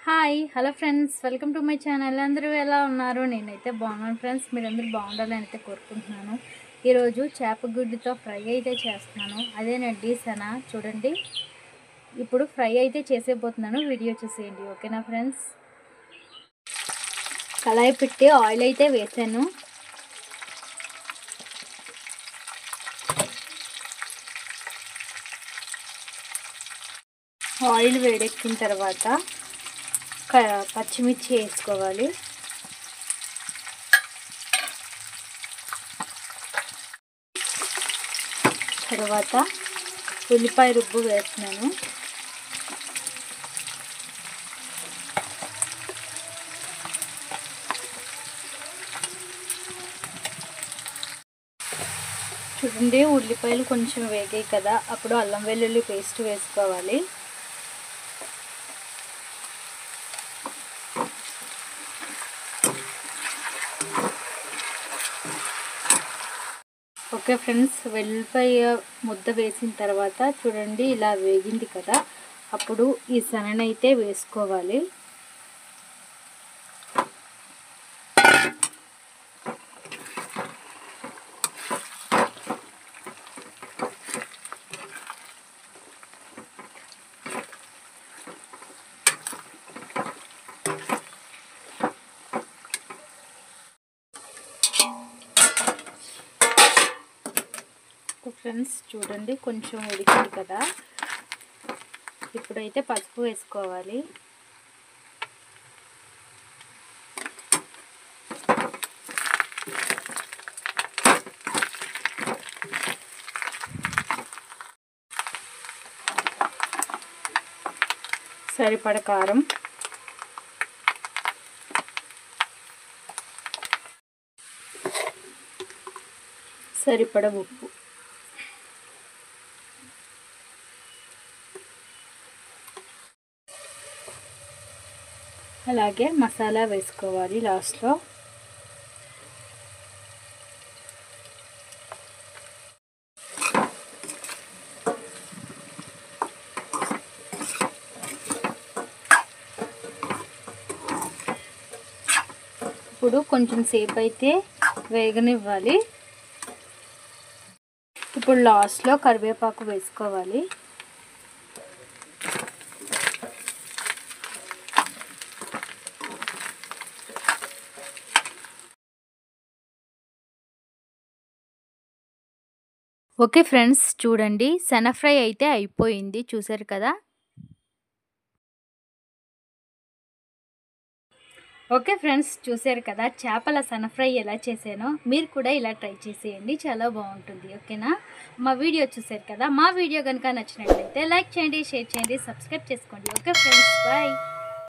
Hi hello friends, welcome to my channel. అందరూ ఎలా ఉన్నారు? నేనైతే బాగున్నాను ఫ్రెండ్స్. మీరందరూ బాగుండాలని అయితే కోరుకుంటున్నాను. ఈరోజు చేప గుడ్డుతో ఫ్రై అయితే చేస్తున్నాను. అదేనండి సనా. చూడండి, ఇప్పుడు ఫ్రై అయితే చేసేపోతున్నాను. వీడియో చూసేయండి, ఓకేనా ఫ్రెండ్స్. కళాయి పెట్టి ఆయిల్ అయితే వేసాను. ఆయిల్ వేడెక్కిన తర్వాత పచ్చిమిర్చి వేసుకోవాలి. తర్వాత ఉల్లిపాయ రుబ్బు వేస్తున్నాను. చూడండి, ఉల్లిపాయలు కొంచెం వేగాయి కదా, అప్పుడు అల్లం వెల్లుల్లి పేస్ట్ వేసుకోవాలి. ఓకే ఫ్రెండ్స్, వెల్లుల్లిపాయ ముద్ద వేసిన తర్వాత చూడండి ఇలా వేగింది కదా, అప్పుడు ఈ శనగనైతే వేసుకోవాలి. ఫ్రెండ్స్ చూడండి, కొంచెం ఉడికింది కదా, ఇప్పుడైతే పసుపు వేసుకోవాలి. సరిపడ కారం, సరిపడ ఉప్పు, అలాగే మసాలా వేసుకోవాలి లాస్ట్లో. ఇప్పుడు కొంచెం సేపు అయితే వేగనివ్వాలి. ఇప్పుడు లాస్ట్లో కరివేపాకు వేసుకోవాలి. ఓకే ఫ్రెండ్స్, చూడండి శన ఫ్రై అయితే అయిపోయింది, చూసారు కదా. ఓకే ఫ్రెండ్స్, చూసారు కదా చేపల సన ఫ్రై ఎలా చేసానో. మీరు కూడా ఇలా ట్రై చేసేయండి, చాలా బాగుంటుంది, ఓకేనా. మా వీడియో చూసారు కదా, మా వీడియో కనుక నచ్చినట్లయితే లైక్ చేయండి, షేర్ చేయండి, సబ్స్క్రైబ్ చేసుకోండి. Okay friends, bye.